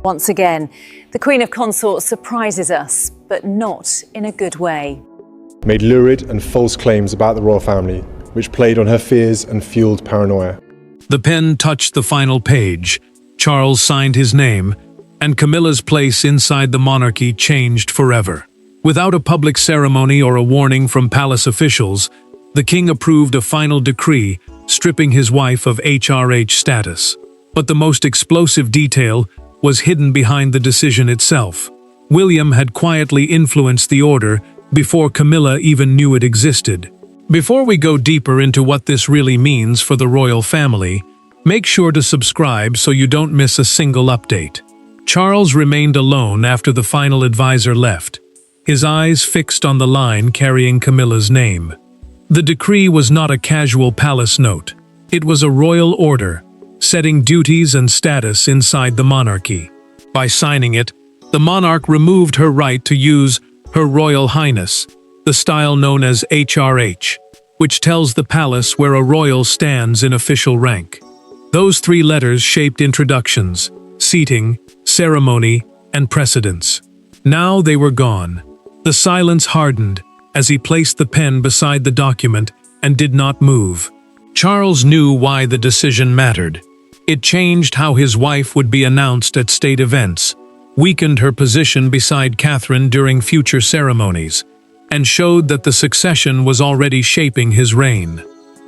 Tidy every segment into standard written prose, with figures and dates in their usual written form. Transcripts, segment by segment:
Once again, the Queen of Consorts surprises us, but not in a good way. Made lurid and false claims about the royal family, which played on her fears and fueled paranoia. The pen touched the final page. Charles signed his name, and Camilla's place inside the monarchy changed forever. Without a public ceremony or a warning from palace officials, the king approved a final decree stripping his wife of HRH status. But the most explosive detail was hidden behind the decision itself. William had quietly influenced the order before Camilla even knew it existed. Before we go deeper into what this really means for the royal family, make sure to subscribe so you don't miss a single update. Charles remained alone after the final advisor left, his eyes fixed on the line carrying Camilla's name. The decree was not a casual palace note. It was a royal order, setting duties and status inside the monarchy. By signing it, the monarch removed her right to use Her Royal Highness, the style known as HRH, which tells the palace where a royal stands in official rank. Those three letters shaped introductions, seating, ceremony, and precedence. Now they were gone. The silence hardened as he placed the pen beside the document and did not move. Charles knew why the decision mattered. It changed how his wife would be announced at state events, weakened her position beside Catherine during future ceremonies, and showed that the succession was already shaping his reign.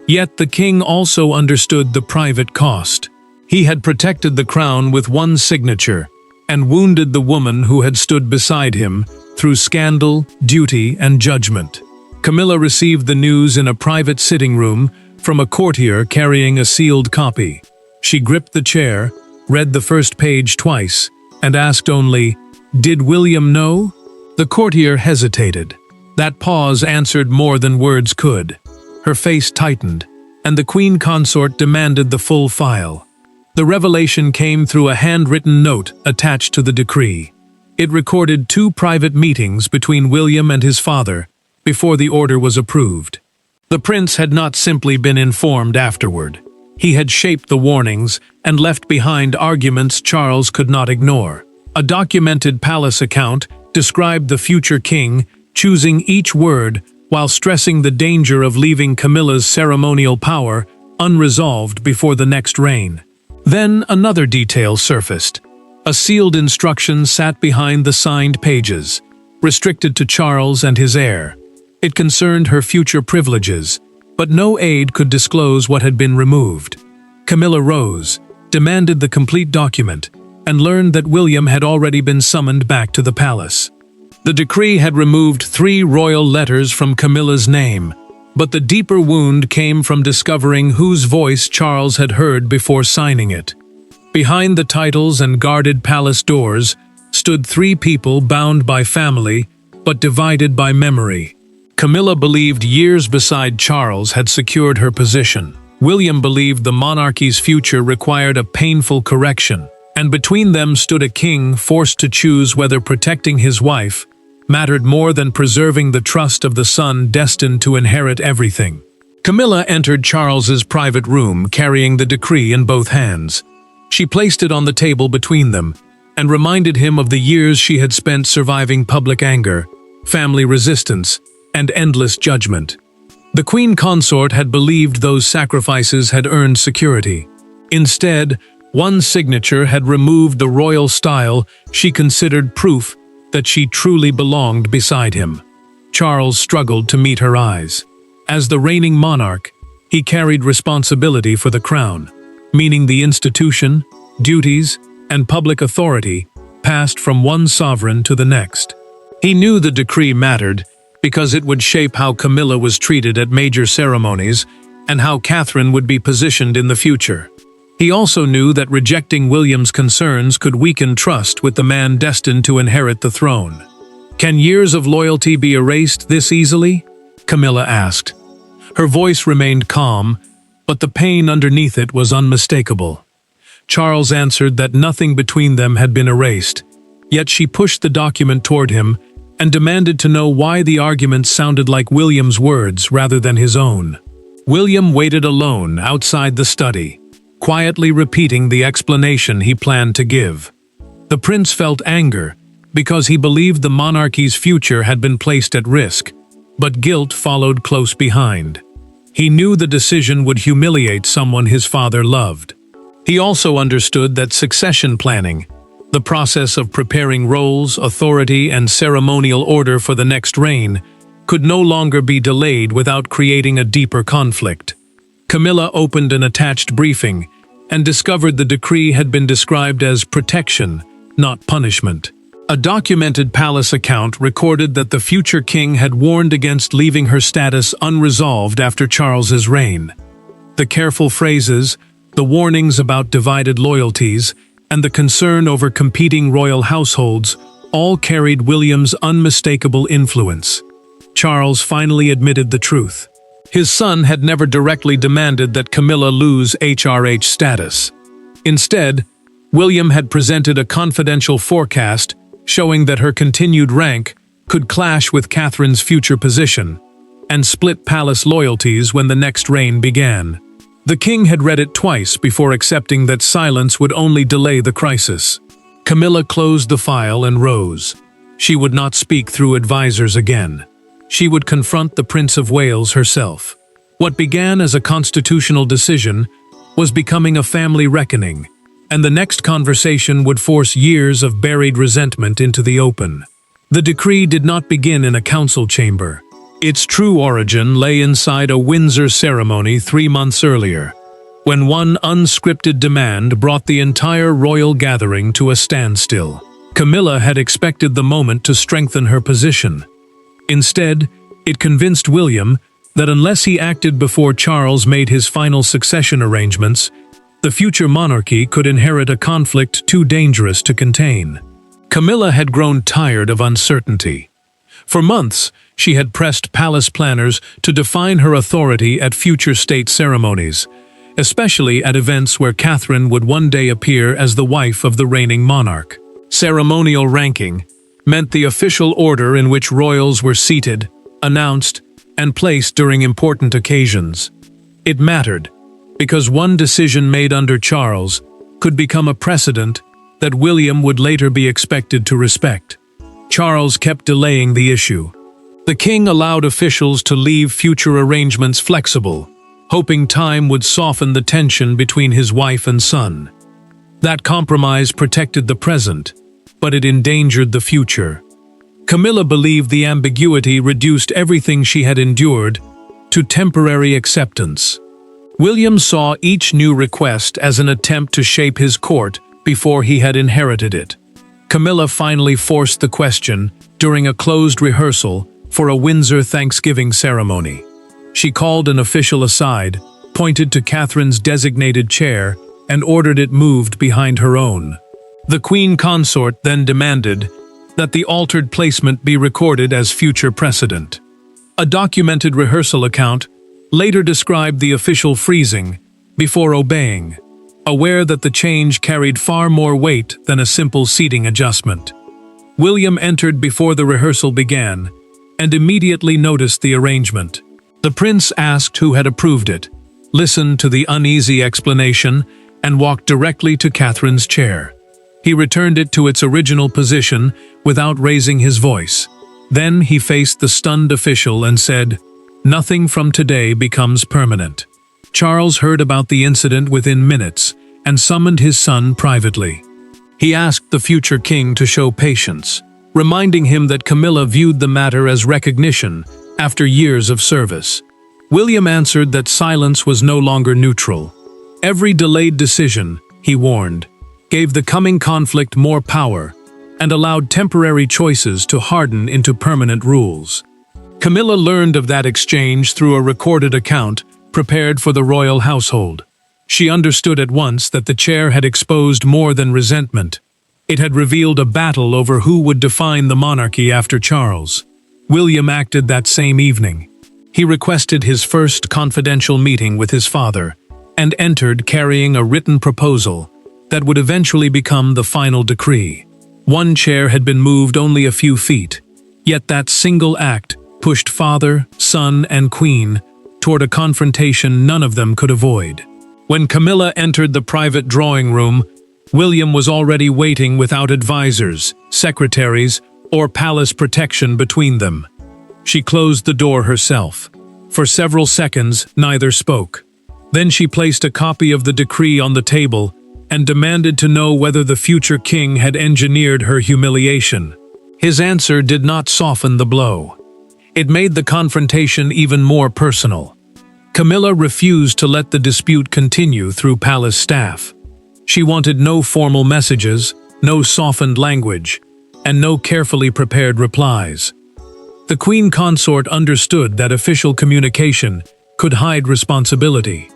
Yet the king also understood the private cost. He had protected the crown with one signature and wounded the woman who had stood beside him through scandal, duty, and judgment. Camilla received the news in a private sitting room from a courtier carrying a sealed copy. She gripped the chair, read the first page twice, and asked only, "Did William know?" The courtier hesitated. That pause answered more than words could. Her face tightened, and the queen consort demanded the full file. The revelation came through a handwritten note attached to the decree. It recorded 2 private meetings between William and his father before the order was approved. The prince had not simply been informed afterward. He had shaped the warnings and left behind arguments Charles could not ignore. A documented palace account described the future king choosing each word while stressing the danger of leaving Camilla's ceremonial power unresolved before the next reign. Then another detail surfaced. A sealed instruction sat behind the signed pages, restricted to Charles and his heir. It concerned her future privileges, but no aide could disclose what had been removed. Camilla rose, demanded the complete document, and learned that William had already been summoned back to the palace. The decree had removed 3 royal letters from Camilla's name, but the deeper wound came from discovering whose voice Charles had heard before signing it. Behind the titles and guarded palace doors stood 3 people bound by family, but divided by memory. Camilla believed years beside Charles had secured her position. William believed the monarchy's future required a painful correction, and between them stood a king forced to choose whether protecting his wife mattered more than preserving the trust of the son destined to inherit everything. Camilla entered Charles's private room carrying the decree in both hands. She placed it on the table between them and reminded him of the years she had spent surviving public anger, family resistance, and endless judgment. The queen consort had believed those sacrifices had earned security. Instead, one signature had removed the royal style she considered proof that she truly belonged beside him. Charles struggled to meet her eyes. As the reigning monarch, he carried responsibility for the crown, meaning the institution, duties, and public authority passed from one sovereign to the next. He knew the decree mattered because it would shape how Camilla was treated at major ceremonies and how Catherine would be positioned in the future. He also knew that rejecting William's concerns could weaken trust with the man destined to inherit the throne. "Can years of loyalty be erased this easily?" Camilla asked. Her voice remained calm, but the pain underneath it was unmistakable. Charles answered that nothing between them had been erased, yet she pushed the document toward him and demanded to know why the argument sounded like William's words rather than his own. William waited alone outside the study, quietly repeating the explanation he planned to give. The prince felt anger because he believed the monarchy's future had been placed at risk, but guilt followed close behind. He knew the decision would humiliate someone his father loved. He also understood that succession planning, the process of preparing roles, authority, and ceremonial order for the next reign, could no longer be delayed without creating a deeper conflict. Camilla opened an attached briefing and discovered the decree had been described as protection, not punishment. A documented palace account recorded that the future king had warned against leaving her status unresolved after Charles's reign. The careful phrases, the warnings about divided loyalties, and the concern over competing royal households all carried William's unmistakable influence. Charles finally admitted the truth. His son had never directly demanded that Camilla lose HRH status. Instead, William had presented a confidential forecast showing that her continued rank could clash with Catherine's future position and split palace loyalties when the next reign began. The king had read it twice before accepting that silence would only delay the crisis. Camilla closed the file and rose. She would not speak through advisors again. She would confront the Prince of Wales herself. What began as a constitutional decision was becoming a family reckoning, and the next conversation would force years of buried resentment into the open. The decree did not begin in a council chamber. Its true origin lay inside a Windsor ceremony 3 months earlier, when one unscripted demand brought the entire royal gathering to a standstill. Camilla had expected the moment to strengthen her position. Instead, it convinced William that unless he acted before Charles made his final succession arrangements, the future monarchy could inherit a conflict too dangerous to contain. Camilla had grown tired of uncertainty. For months, she had pressed palace planners to define her authority at future state ceremonies, especially at events where Catherine would one day appear as the wife of the reigning monarch. Ceremonial ranking meant the official order in which royals were seated, announced, and placed during important occasions. It mattered because one decision made under Charles could become a precedent that William would later be expected to respect. Charles kept delaying the issue. The king allowed officials to leave future arrangements flexible, hoping time would soften the tension between his wife and son. That compromise protected the present, but it endangered the future. Camilla believed the ambiguity reduced everything she had endured to temporary acceptance. William saw each new request as an attempt to shape his court before he had inherited it. Camilla finally forced the question during a closed rehearsal for a Windsor Thanksgiving ceremony. She called an official aside, pointed to Catherine's designated chair, and ordered it moved behind her own. The Queen Consort then demanded that the altered placement be recorded as future precedent. A documented rehearsal account later described the official freezing before obeying, aware that the change carried far more weight than a simple seating adjustment. William entered before the rehearsal began and immediately noticed the arrangement. The prince asked who had approved it, listened to the uneasy explanation, and walked directly to Catherine's chair. He returned it to its original position without raising his voice. Then he faced the stunned official and said, "Nothing from today becomes permanent." Charles heard about the incident within minutes and summoned his son privately. He asked the future king to show patience, reminding him that Camilla viewed the matter as recognition after years of service. William answered that silence was no longer neutral. Every delayed decision, he warned, gave the coming conflict more power and allowed temporary choices to harden into permanent rules. Camilla learned of that exchange through a recorded account prepared for the royal household. She understood at once that the chair had exposed more than resentment. It had revealed a battle over who would define the monarchy after Charles. William acted that same evening. He requested his first confidential meeting with his father and entered carrying a written proposal that would eventually become the final decree. One chair had been moved only a few feet, yet that single act pushed father, son, and queen toward a confrontation none of them could avoid. When Camilla entered the private drawing room, William was already waiting without advisors, secretaries, or palace protection between them. She closed the door herself. For several seconds, neither spoke. Then she placed a copy of the decree on the table and demanded to know whether the future king had engineered her humiliation. His answer did not soften the blow. It made the confrontation even more personal. Camilla refused to let the dispute continue through palace staff. She wanted no formal messages, no softened language, and no carefully prepared replies. The queen consort understood that official communication could hide responsibility.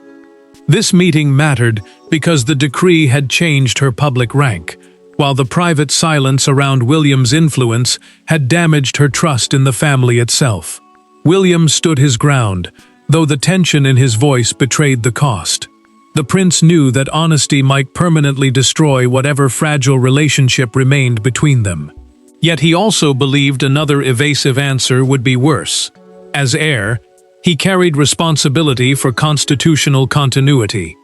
This meeting mattered because the decree had changed her public rank, while the private silence around William's influence had damaged her trust in the family itself. William stood his ground, though the tension in his voice betrayed the cost. The prince knew that honesty might permanently destroy whatever fragile relationship remained between them. Yet he also believed another evasive answer would be worse. As heir, he carried responsibility for constitutional continuity,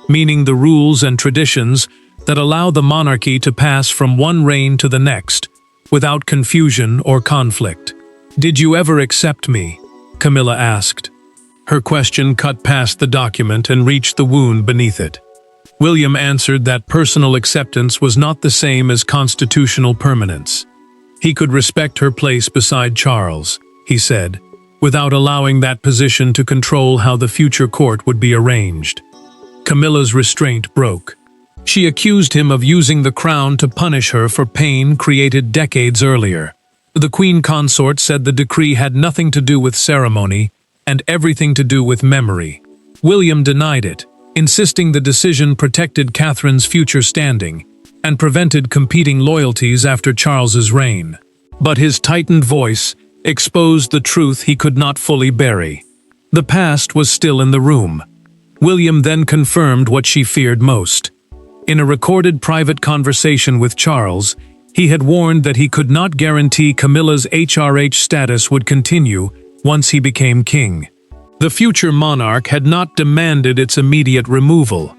meaning the rules and traditions that allow the monarchy to pass from one reign to the next, without confusion or conflict. "Did you ever accept me?" Camilla asked. Her question cut past the document and reached the wound beneath it. William answered that personal acceptance was not the same as constitutional permanence. He could respect her place beside Charles, he said, without allowing that position to control how the future court would be arranged. Camilla's restraint broke. She accused him of using the crown to punish her for pain created decades earlier. The queen consort said the decree had nothing to do with ceremony and everything to do with memory. William denied it, insisting the decision protected Catherine's future standing and prevented competing loyalties after Charles's reign. But his tightened voice exposed the truth he could not fully bury. The past was still in the room. William then confirmed what she feared most. In a recorded private conversation with Charles, he had warned that he could not guarantee Camilla's HRH status would continue once he became king. The future monarch had not demanded its immediate removal,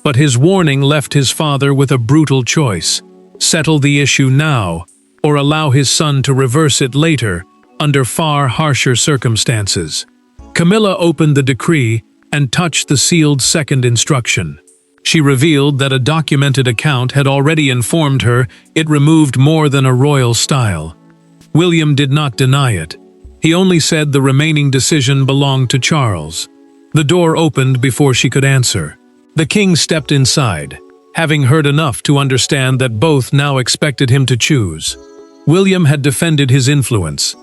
but his warning left his father with a brutal choice: settle the issue now, or allow his son to reverse it later, under far harsher circumstances. Camilla opened the decree and touched the sealed second instruction. She revealed that a documented account had already informed her it removed more than a royal style. William did not deny it. He only said the remaining decision belonged to Charles. The door opened before she could answer. The king stepped inside, having heard enough to understand that both now expected him to choose. William had defended his influence.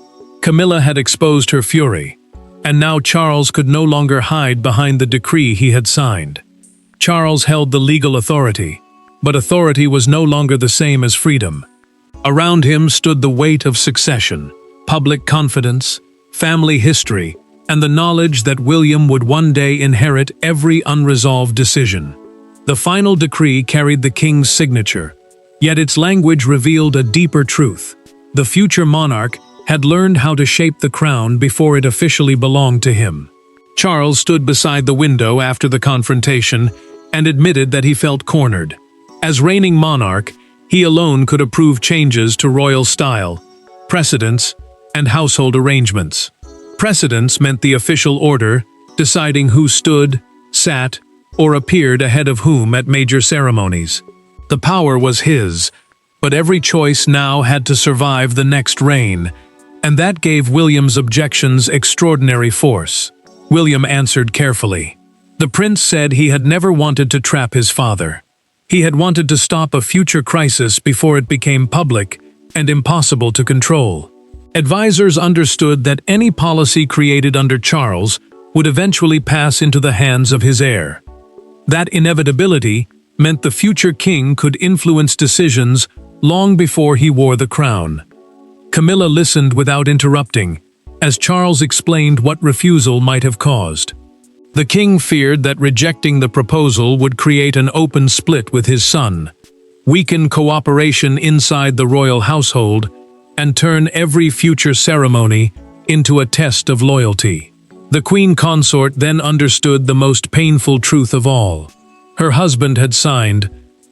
Camilla had exposed her fury, and now Charles could no longer hide behind the decree he had signed. Charles held the legal authority, but authority was no longer the same as freedom. Around him stood the weight of succession, public confidence, family history, and the knowledge that William would one day inherit every unresolved decision. The final decree carried the king's signature, yet its language revealed a deeper truth. The future monarch had learned how to shape the crown before it officially belonged to him. Charles stood beside the window after the confrontation and admitted that he felt cornered. As reigning monarch, he alone could approve changes to royal style, precedents, and household arrangements. Precedents meant the official order, deciding who stood, sat, or appeared ahead of whom at major ceremonies. The power was his, but every choice now had to survive the next reign, and that gave William's objections extraordinary force. William answered carefully. The prince said he had never wanted to trap his father. He had wanted to stop a future crisis before it became public and impossible to control. Advisors understood that any policy created under Charles would eventually pass into the hands of his heir. That inevitability meant the future king could influence decisions long before he wore the crown. Camilla listened without interrupting, as Charles explained what refusal might have caused. The king feared that rejecting the proposal would create an open split with his son, weaken cooperation inside the royal household, and turn every future ceremony into a test of loyalty. The queen consort then understood the most painful truth of all. Her husband had signed,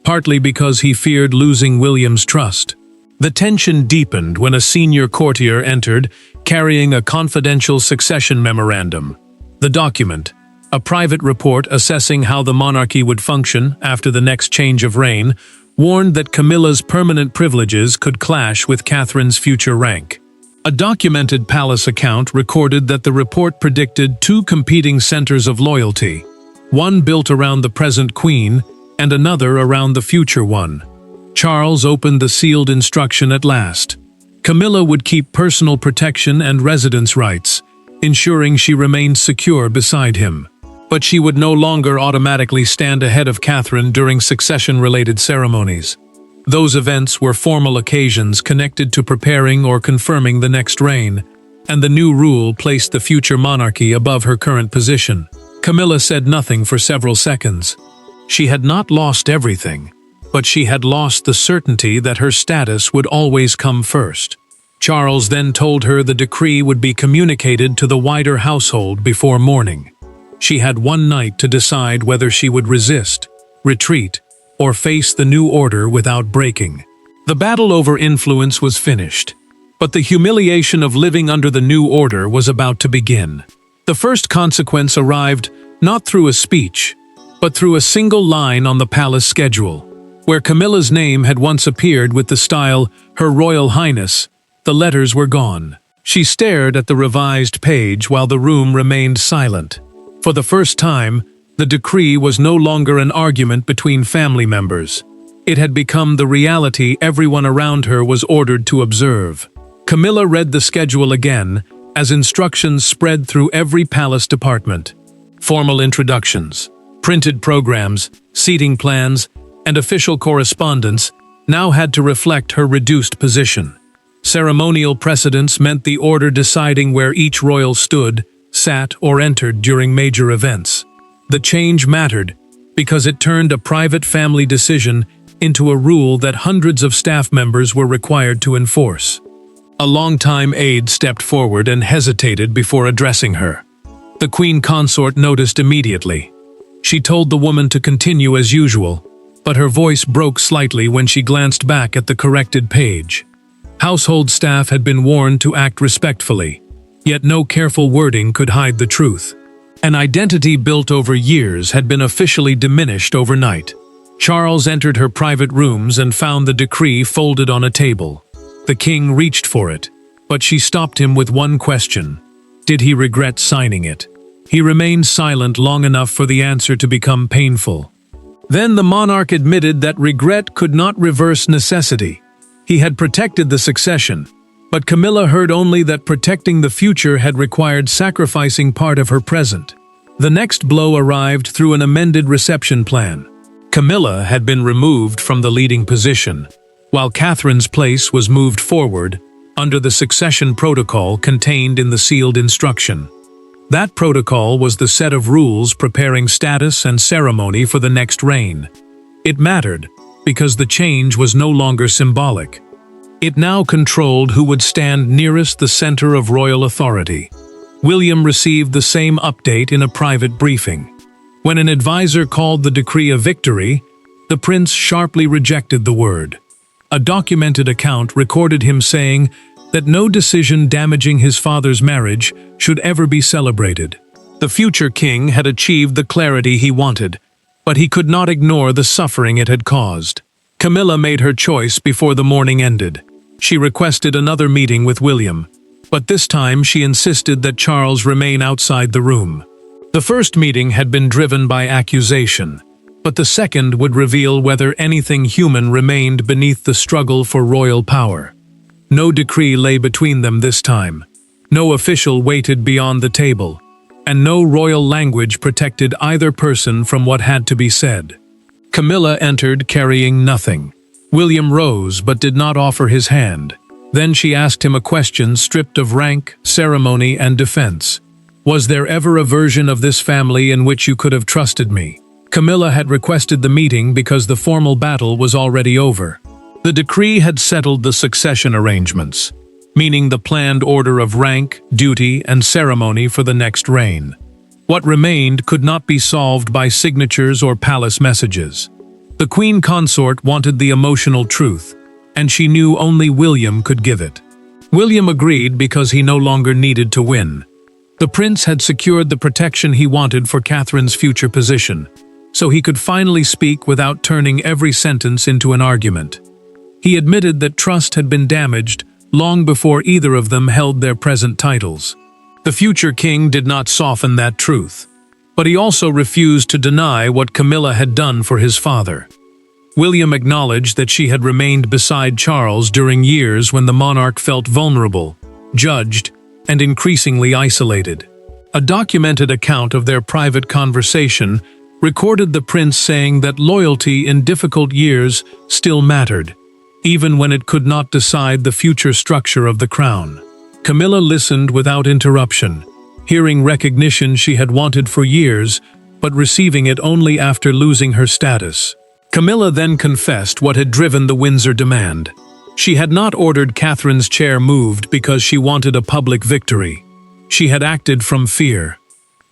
partly because he feared losing William's trust. The tension deepened when a senior courtier entered, carrying a confidential succession memorandum. The document, a private report assessing how the monarchy would function after the next change of reign, warned that Camilla's permanent privileges could clash with Catherine's future rank. A documented palace account recorded that the report predicted two competing centers of loyalty, one built around the present queen and another around the future one. Charles opened the sealed instruction at last. Camilla would keep personal protection and residence rights, ensuring she remained secure beside him. But she would no longer automatically stand ahead of Catherine during succession-related ceremonies. Those events were formal occasions connected to preparing or confirming the next reign, and the new rule placed the future monarchy above her current position. Camilla said nothing for several seconds. She had not lost everything, but she had lost the certainty that her status would always come first. Charles then told her the decree would be communicated to the wider household before morning. She had one night to decide whether she would resist, retreat, or face the new order without breaking. The battle over influence was finished, but the humiliation of living under the new order was about to begin. The first consequence arrived not through a speech, but through a single line on the palace schedule. Where Camilla's name had once appeared with the style, Her Royal Highness, the letters were gone. She stared at the revised page while the room remained silent. For the first time, the decree was no longer an argument between family members. It had become the reality everyone around her was ordered to observe. Camilla read the schedule again, as instructions spread through every palace department. Formal introductions, printed programs, seating plans, and official correspondence now had to reflect her reduced position. Ceremonial precedence meant the order deciding where each royal stood, sat, or entered during major events. The change mattered because it turned a private family decision into a rule that hundreds of staff members were required to enforce. A longtime aide stepped forward and hesitated before addressing her. The queen consort noticed immediately. She told the woman to continue as usual, but her voice broke slightly when she glanced back at the corrected page. Household staff had been warned to act respectfully, yet no careful wording could hide the truth. An identity built over years had been officially diminished overnight. Charles entered her private rooms and found the decree folded on a table. The king reached for it, but she stopped him with one question. Did he regret signing it? He remained silent long enough for the answer to become painful. Then the monarch admitted that regret could not reverse necessity. He had protected the succession, but Camilla heard only that protecting the future had required sacrificing part of her present. The next blow arrived through an amended reception plan. Camilla had been removed from the leading position, while Catherine's place was moved forward under the succession protocol contained in the sealed instruction. That protocol was the set of rules preparing status and ceremony for the next reign. It mattered because the change was no longer symbolic. It now controlled who would stand nearest the center of royal authority. William received the same update in a private briefing. When an advisor called the decree a victory, the prince sharply rejected the word. A documented account recorded him saying that no decision damaging his father's marriage should ever be celebrated. The future king had achieved the clarity he wanted, but he could not ignore the suffering it had caused. Camilla made her choice before the morning ended. She requested another meeting with William, but this time she insisted that Charles remain outside the room. The first meeting had been driven by accusation, but the second would reveal whether anything human remained beneath the struggle for royal power. No decree lay between them this time. No official waited beyond the table, and no royal language protected either person from what had to be said. Camilla entered carrying nothing. William rose but did not offer his hand. Then she asked him a question stripped of rank, ceremony, and defense. Was there ever a version of this family in which you could have trusted me? Camilla had requested the meeting because the formal battle was already over. The decree had settled the succession arrangements, meaning the planned order of rank, duty, and ceremony for the next reign. What remained could not be solved by signatures or palace messages. The queen consort wanted the emotional truth, and she knew only William could give it. William agreed because he no longer needed to win. The prince had secured the protection he wanted for Catherine's future position, so he could finally speak without turning every sentence into an argument. He admitted that trust had been damaged long before either of them held their present titles. The future king did not soften that truth, but he also refused to deny what Camilla had done for his father. William acknowledged that she had remained beside Charles during years when the monarch felt vulnerable, judged, and increasingly isolated. A documented account of their private conversation recorded the prince saying that loyalty in difficult years still mattered, even when it could not decide the future structure of the crown. Camilla listened without interruption, hearing recognition she had wanted for years, but receiving it only after losing her status. Camilla then confessed what had driven the Windsor demand. She had not ordered Catherine's chair moved because she wanted a public victory. She had acted from fear.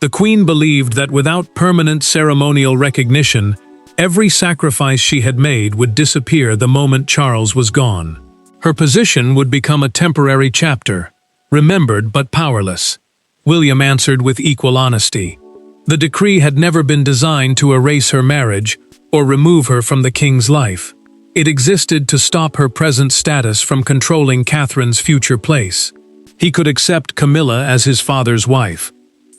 The queen believed that without permanent ceremonial recognition, every sacrifice she had made would disappear the moment Charles was gone. Her position would become a temporary chapter, remembered but powerless. William answered with equal honesty. The decree had never been designed to erase her marriage or remove her from the king's life. It existed to stop her present status from controlling Catherine's future place. He could accept Camilla as his father's wife,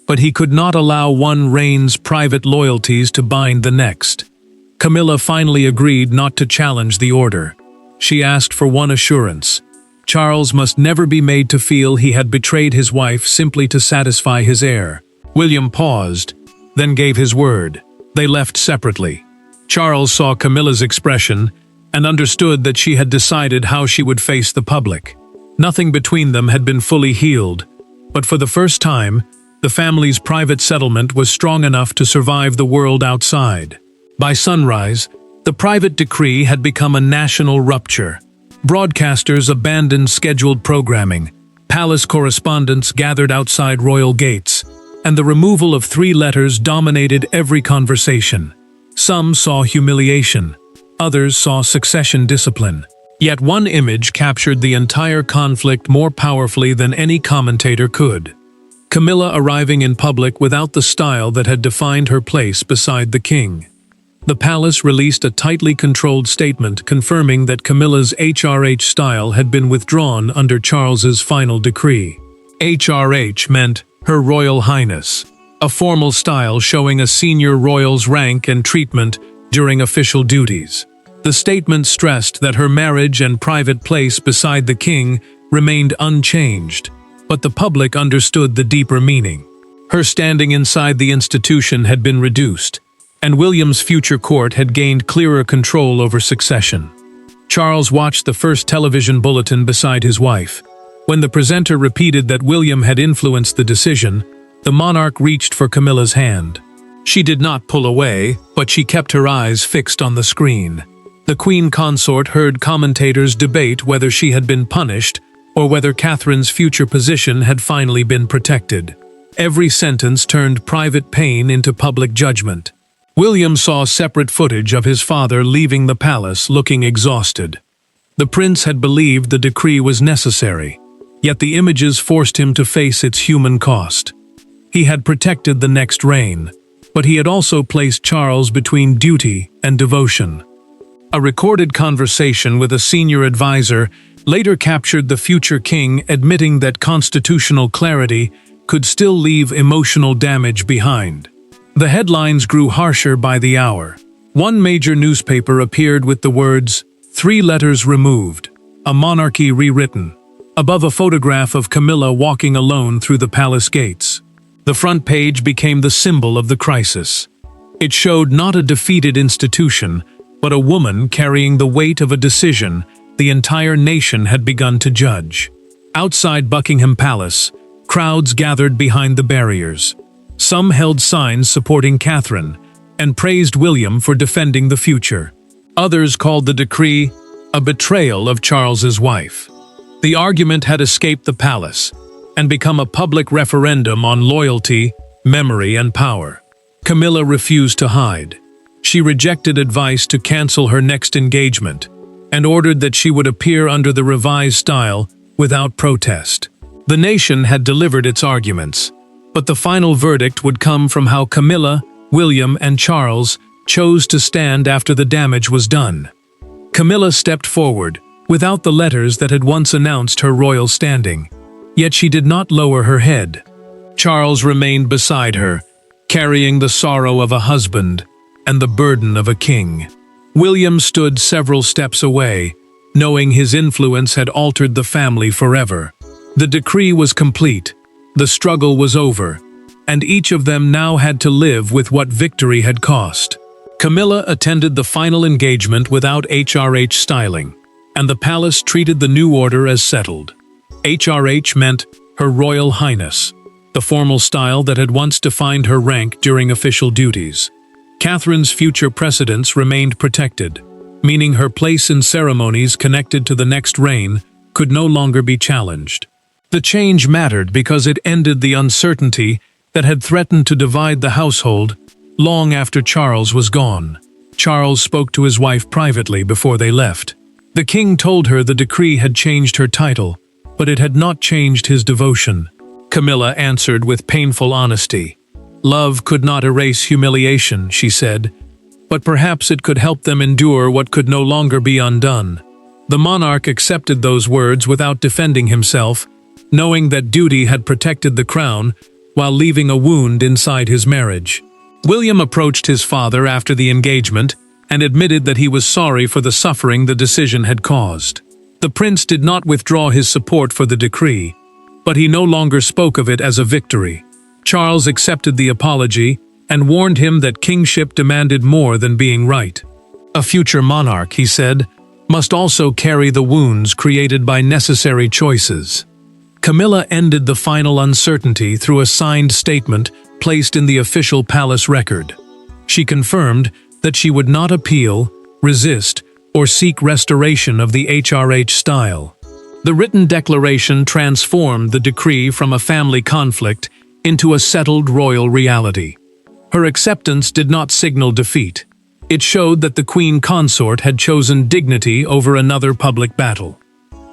but he could not allow one reign's private loyalties to bind the next. Camilla finally agreed not to challenge the order. She asked for one assurance: Charles must never be made to feel he had betrayed his wife simply to satisfy his heir. William paused, then gave his word. They left separately. Charles saw Camilla's expression and understood that she had decided how she would face the public. Nothing between them had been fully healed, but for the first time, the family's private settlement was strong enough to survive the world outside. By sunrise, the private decree had become a national rupture. Broadcasters abandoned scheduled programming, palace correspondents gathered outside royal gates, and the removal of 3 letters dominated every conversation. Some saw humiliation, others saw succession discipline. Yet one image captured the entire conflict more powerfully than any commentator could. Camilla arriving in public without the style that had defined her place beside the king. The palace released a tightly controlled statement confirming that Camilla's HRH style had been withdrawn under Charles's final decree. HRH meant Her Royal Highness, a formal style showing a senior royal's rank and treatment during official duties. The statement stressed that her marriage and private place beside the king remained unchanged, but the public understood the deeper meaning. Her standing inside the institution had been reduced, and William's future court had gained clearer control over succession. Charles watched the first television bulletin beside his wife. When the presenter repeated that William had influenced the decision, the monarch reached for Camilla's hand. She did not pull away, but she kept her eyes fixed on the screen. The queen consort heard commentators debate whether she had been punished or whether Catherine's future position had finally been protected. Every sentence turned private pain into public judgment. William saw separate footage of his father leaving the palace looking exhausted. The prince had believed the decree was necessary, yet the images forced him to face its human cost. He had protected the next reign, but he had also placed Charles between duty and devotion. A recorded conversation with a senior advisor later captured the future king admitting that constitutional clarity could still leave emotional damage behind. The headlines grew harsher by the hour. One major newspaper appeared with the words, "3 letters removed, a monarchy rewritten," above a photograph of Camilla walking alone through the palace gates. The front page became the symbol of the crisis. It showed not a defeated institution, but a woman carrying the weight of a decision the entire nation had begun to judge. Outside Buckingham Palace, crowds gathered behind the barriers. Some held signs supporting Catherine and praised William for defending the future. Others called the decree a betrayal of Charles's wife. The argument had escaped the palace and become a public referendum on loyalty, memory, and power. Camilla refused to hide. She rejected advice to cancel her next engagement and ordered that she would appear under the revised style without protest. The nation had delivered its arguments, but the final verdict would come from how Camilla, William, and Charles chose to stand after the damage was done. Camilla stepped forward, without the letters that had once announced her royal standing. Yet she did not lower her head. Charles remained beside her, carrying the sorrow of a husband and the burden of a king. William stood several steps away, knowing his influence had altered the family forever. The decree was complete, the struggle was over, and each of them now had to live with what victory had cost. Camilla attended the final engagement without HRH styling, and the palace treated the new order as settled. HRH meant Her Royal Highness, the formal style that had once defined her rank during official duties. Catherine's future precedence remained protected, meaning her place in ceremonies connected to the next reign could no longer be challenged. The change mattered because it ended the uncertainty that had threatened to divide the household long after Charles was gone. Charles spoke to his wife privately before they left. The king told her the decree had changed her title, but it had not changed his devotion. Camilla answered with painful honesty. Love could not erase humiliation, she said, but perhaps it could help them endure what could no longer be undone. The monarch accepted those words without defending himself, knowing that duty had protected the crown while leaving a wound inside his marriage. William approached his father after the engagement and admitted that he was sorry for the suffering the decision had caused. The prince did not withdraw his support for the decree, but he no longer spoke of it as a victory. Charles accepted the apology and warned him that kingship demanded more than being right. A future monarch, he said, must also carry the wounds created by necessary choices. Camilla ended the final uncertainty through a signed statement placed in the official palace record. She confirmed that she would not appeal, resist, or seek restoration of the HRH style. The written declaration transformed the decree from a family conflict into a settled royal reality. Her acceptance did not signal defeat. It showed that the queen consort had chosen dignity over another public battle.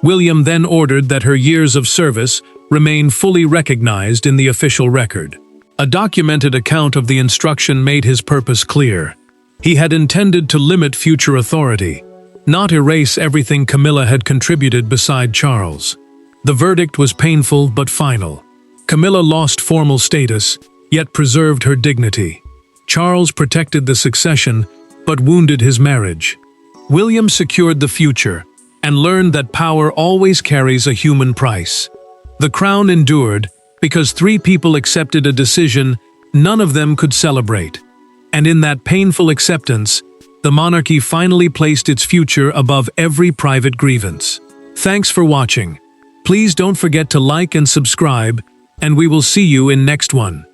William then ordered that her years of service remain fully recognized in the official record. A documented account of the instruction made his purpose clear. He had intended to limit future authority, not erase everything Camilla had contributed beside Charles. The verdict was painful but final. Camilla lost formal status, yet preserved her dignity. Charles protected the succession, but wounded his marriage. William secured the future, and learned that power always carries a human price. The crown endured because 3 people accepted a decision none of them could celebrate. And in that painful acceptance, the monarchy finally placed its future above every private grievance. Thanks for watching. Please don't forget to like and subscribe, and we will see you in next one.